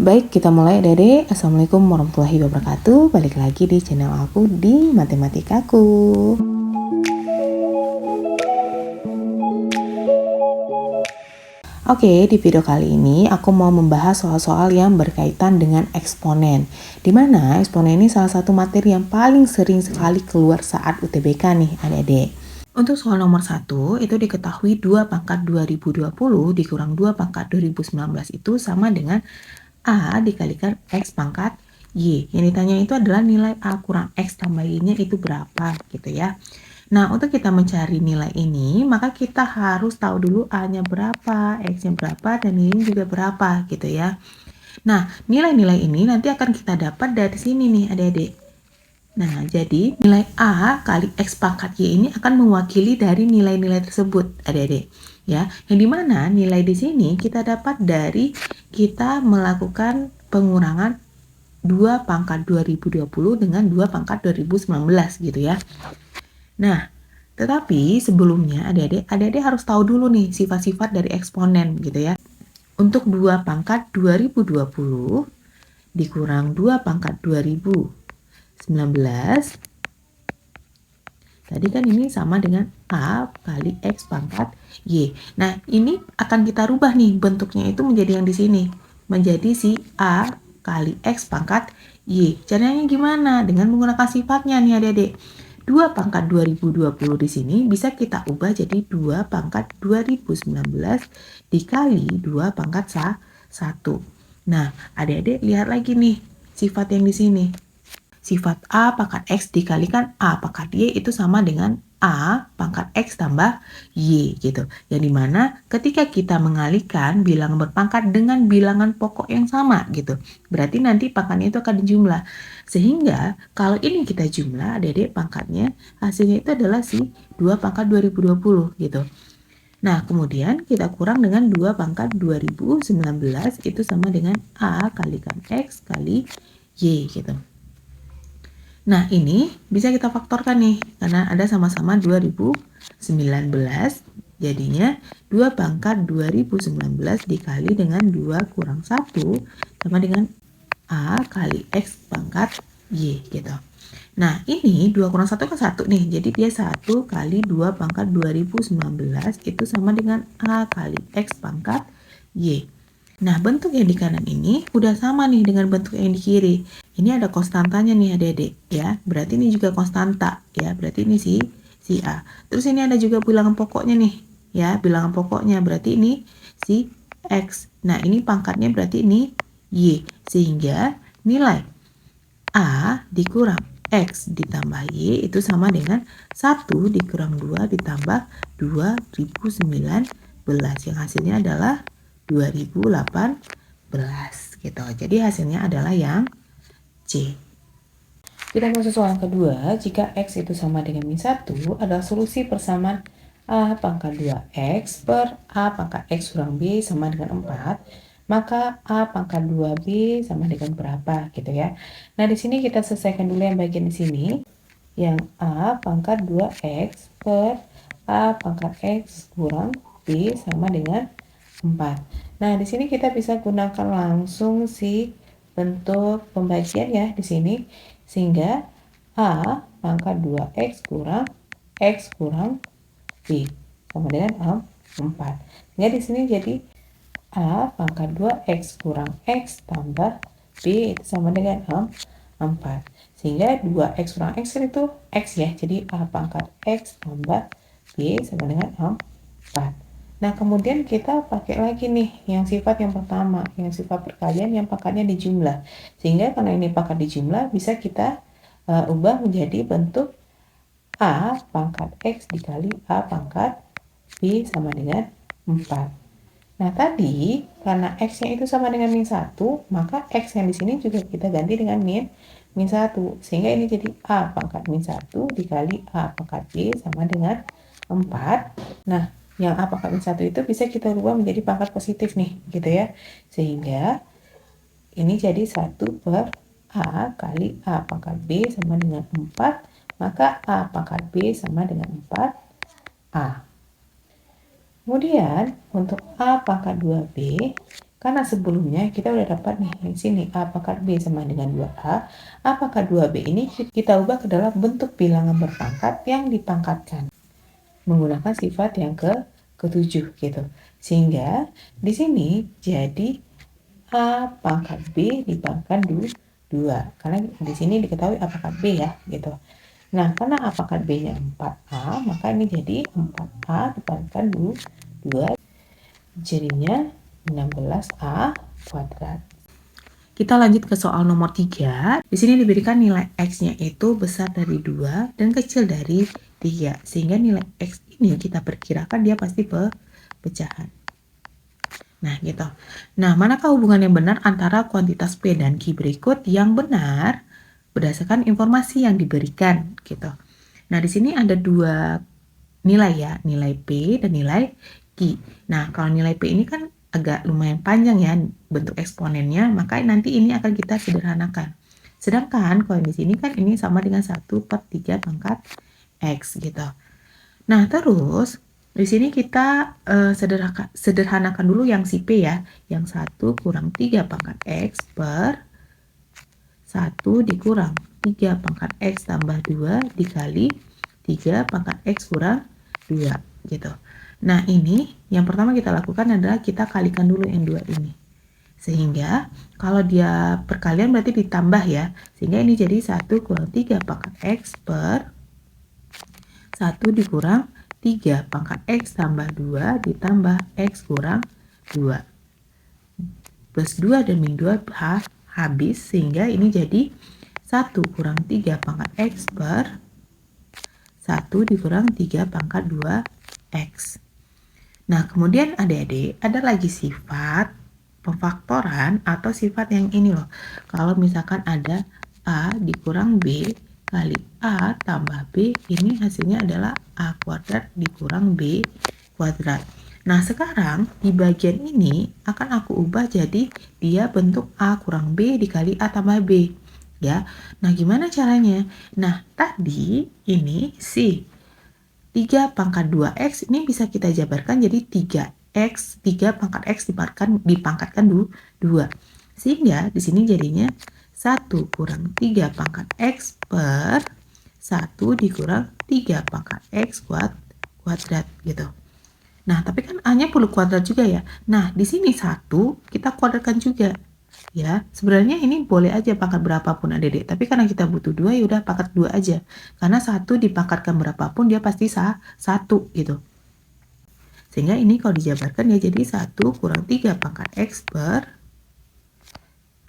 Baik, kita mulai Dede. Assalamualaikum warahmatullahi wabarakatuh. Balik lagi di channel aku di Matematikaku. Oke, di video kali ini aku mau membahas soal-soal yang berkaitan dengan eksponen. Dimana eksponen ini salah satu materi yang paling sering sekali keluar saat UTBK nih adik-adik. Untuk soal nomor 1, itu diketahui 2 pangkat 2020 dikurang 2 pangkat 2019 itu sama dengan A dikalikan X pangkat Y. Yang ditanya itu adalah nilai A kurang X tambah Y-nya itu berapa gitu ya. Nah, untuk kita mencari nilai ini, maka kita harus tahu dulu A-nya berapa, X-nya berapa, dan Y-nya juga berapa gitu ya. Nah, nilai-nilai ini nanti akan kita dapat dari sini nih adik-adik. Nah, jadi nilai A kali X pangkat Y ini akan mewakili dari nilai-nilai tersebut, adik-adik. Ya, yang dimana nilai di sini kita dapat dari kita melakukan pengurangan 2 pangkat 2020 dengan 2 pangkat 2019 gitu ya. Nah, tetapi sebelumnya adik-adik harus tahu dulu nih sifat-sifat dari eksponen gitu ya. Untuk 2 pangkat 2020 dikurang 2 pangkat 2019, tadi kan ini sama dengan A kali X pangkat Y. Nah, ini akan kita rubah nih bentuknya itu menjadi yang di sini. Menjadi si A kali X pangkat Y. Caranya gimana? Dengan menggunakan sifatnya nih adik-adik. 2 pangkat 2020 di sini bisa kita ubah jadi 2 pangkat 2019 dikali 2 pangkat 1. Nah, adik-adik lihat lagi nih sifat yang di sini. Sifat A pangkat X dikalikan A pangkat Y itu sama dengan A pangkat X tambah Y gitu. Yang dimana ketika kita mengalihkan bilangan berpangkat dengan bilangan pokok yang sama gitu. Berarti nanti pangkatnya itu akan dijumlah. Sehingga kalau ini kita jumlah adik-adik pangkatnya hasilnya itu adalah si 2 pangkat 2020 gitu. Nah, kemudian kita kurang dengan 2 pangkat 2019 itu sama dengan A kalikan X kali Y gitu. Nah, ini bisa kita faktorkan nih, karena ada sama-sama 2019, jadinya 2 pangkat 2019 dikali dengan 2 kurang 1, sama dengan A kali X pangkat Y, gitu. Nah, ini 2 kurang 1 kan 1 nih, jadi dia 1 kali 2 pangkat 2019 itu sama dengan A kali X pangkat Y. Nah, bentuk yang di kanan ini udah sama nih dengan bentuk yang di kiri. Ini ada konstantanya nih adik-adik ya. Berarti ini juga konstanta ya. Berarti ini si A. Terus ini ada juga bilangan pokoknya nih ya. Bilangan pokoknya berarti ini si X. Nah, ini pangkatnya berarti ini Y. Sehingga nilai A dikurang X ditambah Y itu sama dengan 1 dikurang 2 ditambah 2019. Yang hasilnya adalah 2018 gitu. Jadi hasilnya adalah yang C. Kita masuk soal kedua. Jika X itu sama dengan min 1 adalah solusi persamaan A pangkat 2X per A pangkat X kurang B sama dengan 4, maka A pangkat 2B sama dengan berapa gitu ya. Nah, di sini kita selesaikan dulu yang bagian di sini. Yang A pangkat 2X per A pangkat X kurang B sama dengan 4. Nah, di sini kita bisa gunakan langsung si bentuk pembagian ya di sini, sehingga A pangkat 2X kurang X kurang B sama dengan 4. Sehingga di sini jadi A pangkat 2X kurang X tambah B itu sama dengan 4. Sehingga 2X kurang X itu X ya, jadi A pangkat X tambah B sama dengan 4. Nah, kemudian kita pakai lagi nih yang sifat yang pertama, yang sifat perkalian yang pangkatnya dijumlah. Sehingga karena ini pangkat dijumlah, bisa kita ubah menjadi bentuk A pangkat X dikali A pangkat B sama dengan 4. Nah, tadi karena X-nya itu sama dengan min 1, maka X yang di sini juga kita ganti dengan min 1. Sehingga ini jadi A pangkat min 1 dikali A pangkat B sama dengan 4. Nah, yang A pangkat min 1 itu bisa kita rubah menjadi pangkat positif nih, gitu ya. Sehingga ini jadi 1 per A kali A pangkat B sama dengan 4, maka A pangkat B sama dengan 4A. Kemudian untuk A pangkat 2B, Karena sebelumnya kita udah dapat nih di sini A pangkat B sama dengan 2A. A pangkat 2B ini kita ubah ke dalam bentuk bilangan berpangkat yang dipangkatkan menggunakan sifat yang ketujuh gitu. Sehingga di sini jadi A pangkat B dipangkat 2. Karena di sini diketahui A pangkat B ya gitu. Nah, karena A pangkat B-nya 4A, maka ini jadi 4A dipangkat 2, jadinya 16A kuadrat. Kita lanjut ke soal nomor 3. Di sini diberikan nilai X-nya itu besar dari 2 dan kecil dari 3. Sehingga nilai X ini kita perkirakan dia pasti pecahan. Nah, gitu. Nah, manakah hubungan yang benar antara kuantitas P dan Q berikut? Yang benar berdasarkan informasi yang diberikan, gitu. Nah, di sini ada dua nilai ya, nilai P dan nilai Q. Nah, kalau nilai P ini kan agak lumayan panjang ya bentuk eksponennya, maka nanti ini akan kita sederhanakan. Sedangkan kalau di sini kan ini sama dengan 1/3 pangkat X gitu. Nah, terus di sini kita sederhanakan dulu yang si P ya, yang 1 kurang 3 pangkat X per 1 dikurang 3 pangkat X tambah 2 dikali 3 pangkat X kurang 2 gitu. Nah, ini yang pertama kita lakukan adalah kita kalikan dulu yang 2 ini. Sehingga kalau dia perkalian berarti ditambah ya. Sehingga ini jadi 1 kurang 3 pangkat X per 1 dikurang 3 pangkat X tambah 2 ditambah X kurang 2. Plus 2 dan min 2 habis, sehingga ini jadi 1 kurang 3 pangkat X per 1 dikurang 3 pangkat 2X. Nah, kemudian adik-adik ada lagi sifat pemfaktoran atau sifat yang ini loh. Kalau misalkan ada A dikurang B kali A tambah B, ini hasilnya adalah A kuadrat dikurang B kuadrat. Nah, sekarang di bagian ini akan aku ubah jadi dia bentuk A kurang B dikali A tambah B. Ya, nah gimana caranya? Nah, tadi ini si 3 pangkat 2X ini bisa kita jabarkan jadi 3X, 3 pangkat X dipangkatkan 2. Sehingga di sini jadinya 1 kurang 3 pangkat X per 1 dikurang 3 pangkat X kuadrat gitu. Nah, tapi kan A-nya perlu kuadrat juga ya. Nah, di sini 1 kita kuadratkan juga. Ya, sebenarnya ini boleh aja pangkat berapapun adik-adik. Tapi karena kita butuh 2 ya udah pangkat 2 aja. Karena 1 dipangkatkan berapapun dia pasti 1 gitu. Sehingga ini kalau dijabarkan ya jadi 1 kurang 3 pangkat X per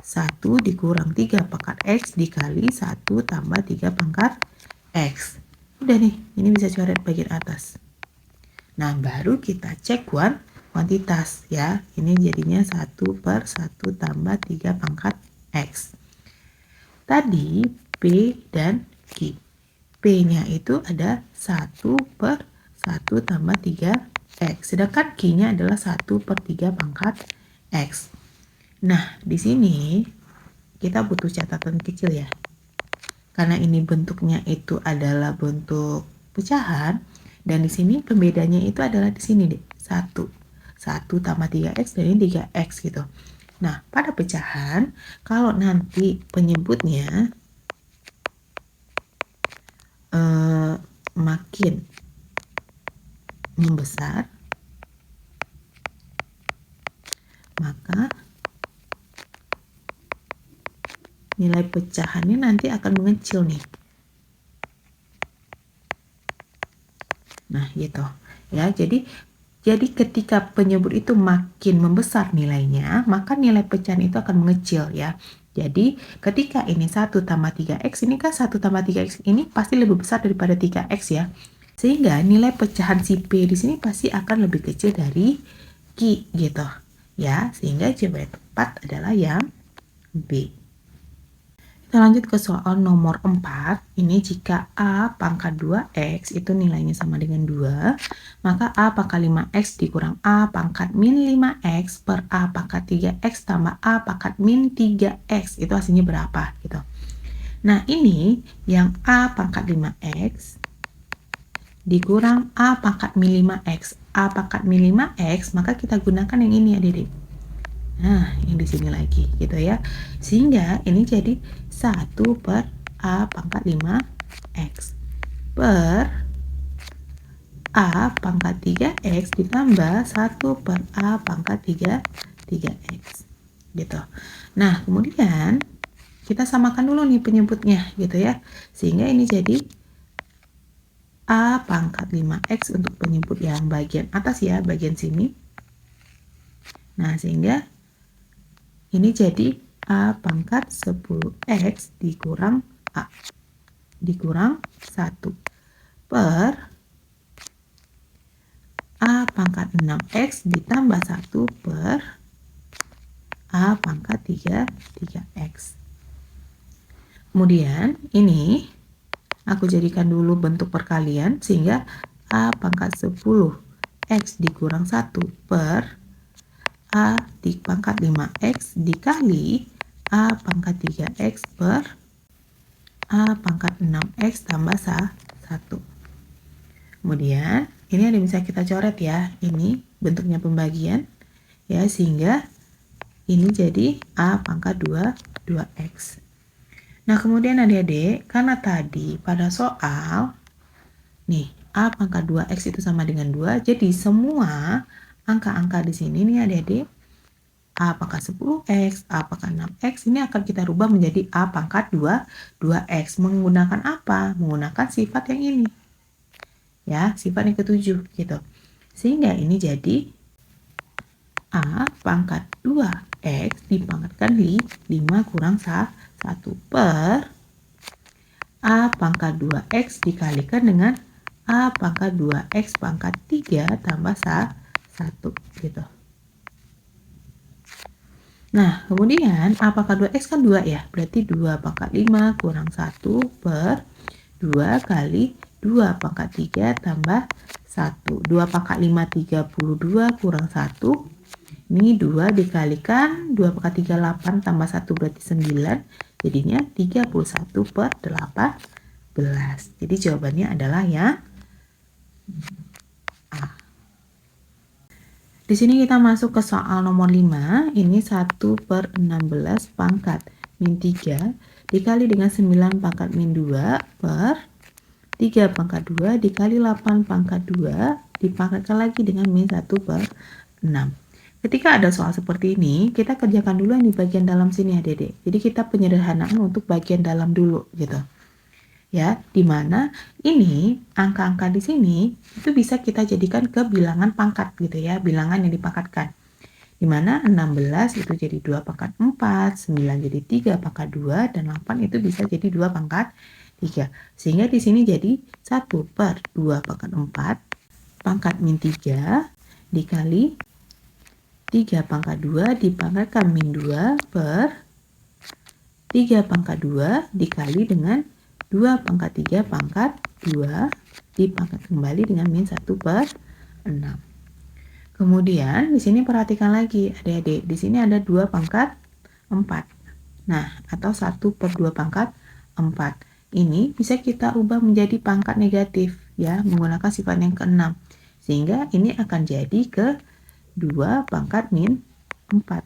1 dikurang 3 pangkat X dikali 1 tambah 3 pangkat X. Udah nih, ini bisa coret bagian atas. Nah, baru kita cek kuantitas ya. Ini jadinya 1 per 1 tambah 3 pangkat X. Tadi P dan Q. P-nya itu ada 1 per 1 tambah 3X. Sedangkan Q-nya adalah 1 per 3 pangkat X. Nah, di sini kita butuh catatan kecil ya. Karena ini bentuknya itu adalah bentuk pecahan, dan di sini pembedanya itu adalah di sini deh, 1 tambah 3X dan ini 3X gitu. Nah, pada pecahan, kalau nanti penyebutnya makin membesar, maka nilai pecahannya nanti akan mengecil nih. Nah, gitu. Ya, jadi ketika penyebut itu makin membesar nilainya, maka nilai pecahan itu akan mengecil ya. Jadi, ketika ini 1 tambah 3X, ini kan 1 tambah 3X ini pasti lebih besar daripada 3X ya. Sehingga nilai pecahan si P di sini pasti akan lebih kecil dari Q gitu. Ya, sehingga jawaban yang tepat adalah yang B. Kita lanjut ke soal nomor 4. Ini jika A pangkat 2X itu nilainya sama dengan 2, maka A pangkat 5X dikurang A pangkat min 5X per A pangkat 3X tambah A pangkat min 3X. Itu hasilnya berapa? Gitu. Nah, ini yang A pangkat 5X dikurang A pangkat min 5X. A pangkat min 5X, maka kita gunakan yang ini adik-adik. Nah, yang di sini lagi gitu ya. Sehingga ini jadi 1 per A pangkat 5X per A pangkat 3X ditambah 1 per A pangkat 3X gitu. Nah, kemudian kita samakan dulu nih penyebutnya gitu ya. Sehingga ini jadi A pangkat 5X untuk penyebut yang bagian atas ya, bagian sini. Nah, sehingga ini jadi A pangkat 10X dikurang A dikurang 1 per A pangkat 6X ditambah 1 per A pangkat 3X. Kemudian ini aku jadikan dulu bentuk perkalian sehingga A pangkat 10X dikurang 1 per A di pangkat 5X dikali A pangkat 3X per A pangkat 6X tambah 1. Kemudian ini ada bisa kita coret ya, ini bentuknya pembagian ya, sehingga ini jadi A pangkat 2X. Nah, kemudian adik-adik, karena tadi pada soal nih A pangkat 2X itu sama dengan 2, jadi semua angka-angka di sini nih adik-adik, A pangkat 10X, A pangkat 6X, ini akan kita rubah menjadi A pangkat 2X. Menggunakan apa? Menggunakan sifat yang ini. Ya, sifat yang ketujuh gitu. Sehingga ini jadi A pangkat 2X dipangkatkan di 5 kurang 1 per A pangkat 2X dikalikan dengan A pangkat 2X pangkat 3 tambah 1 gitu. Nah, kemudian A pangkat 2X kan 2 ya, berarti 2 pangkat 5 kurang 1 per 2 kali 2 pangkat 3 tambah 1. 2 pangkat 5 32 kurang 1. Ini 2 dikalikan 2 pangkat 3 8 tambah 1 berarti 9. Jadinya 31 per 18. Jadi jawabannya adalah yang A. Di sini kita masuk ke soal nomor 5. Ini 1 per 16 pangkat min 3 dikali dengan 9 pangkat min 2 per 3 pangkat 2 dikali 8 pangkat 2 dipangkatkan lagi dengan min 1 per 6. Ketika ada soal seperti ini, kita kerjakan dulu yang di bagian dalam sini ya, Dede. Jadi kita penyederhanaan untuk bagian dalam dulu gitu. Ya, dimana ini angka-angka di sini itu bisa kita jadikan ke bilangan pangkat gitu ya, bilangan yang dipangkatkan. Dimana 16 itu jadi 2 pangkat 4, 9 jadi 3 pangkat 2, dan 8 itu bisa jadi 2 pangkat 3. Sehingga di sini jadi 1 per 2 pangkat 4 pangkat min 3 dikali 3 pangkat 2 dipangkatkan min 2 per 3 pangkat 2 dikali dengan 2 pangkat 3 pangkat 2 dipangkat kembali dengan min 1 per 6. Kemudian di sini perhatikan lagi adik-adik, di sini ada 2 pangkat 4. Nah, atau 1 per 2 pangkat 4. Ini bisa kita ubah menjadi pangkat negatif ya, menggunakan sifat yang ke-6. Sehingga ini akan jadi ke 2 pangkat min 4.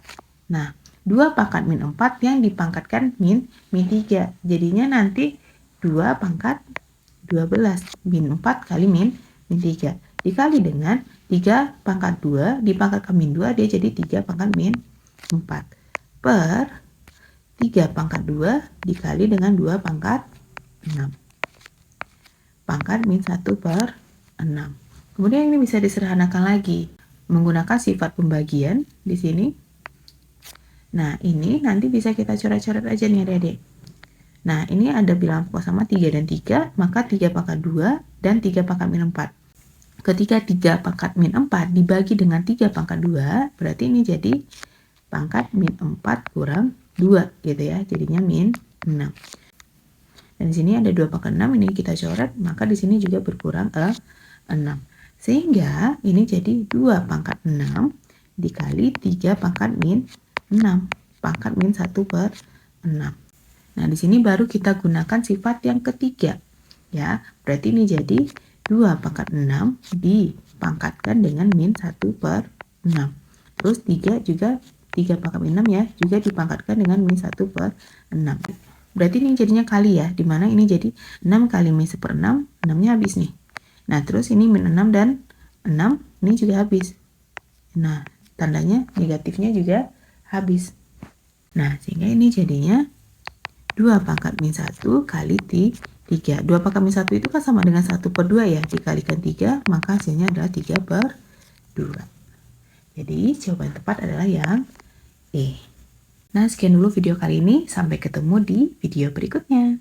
Nah, 2 pangkat min 4 yang dipangkatkan min 3. Jadinya nanti 2 pangkat 12 min 4 kali min 3. Dikali dengan 3 pangkat 2 dipangkatkan min 2, dia jadi 3 pangkat min 4. Per 3 pangkat 2 dikali dengan 2 pangkat 6. Pangkat min 1 per 6. Kemudian ini bisa disederhanakan lagi menggunakan sifat pembagian di sini. Nah, ini nanti bisa kita coret-coret aja nih adik-adik. Nah, ini ada bilangan pokok sama 3 dan 3, maka 3 pangkat 2 dan 3 pangkat min 4. Ketika 3 pangkat min 4 dibagi dengan 3 pangkat 2, berarti ini jadi pangkat min 4 kurang 2 gitu ya, jadinya min 6. Dan di sini ada 2 pangkat 6, ini kita coret, maka di sini juga berkurang 6. Sehingga ini jadi 2 pangkat 6 dikali 3 pangkat min 6. Pangkat min 1 per 6. Nah, di sini baru kita gunakan sifat yang ketiga. Ya, berarti ini jadi 2 pangkat 6 dipangkatkan dengan min 1 per 6. Terus 3 juga 3 pangkat min 6 ya, juga dipangkatkan dengan min 1 per 6. Berarti ini jadinya kali ya, dimana ini jadi 6 kali min 1/6, 6-nya habis nih. Nah, terus ini min 6 dan 6, ini juga habis. Nah, tandanya negatifnya juga habis. Nah, sehingga ini jadinya 2 pangkat min 1 kali 3. 2 pangkat min 1 itu kan sama dengan 1 per 2 ya, dikalikan 3, maka hasilnya adalah 3 per 2. Jadi, jawaban tepat adalah yang E. Nah, sekian dulu video kali ini. Sampai ketemu di video berikutnya.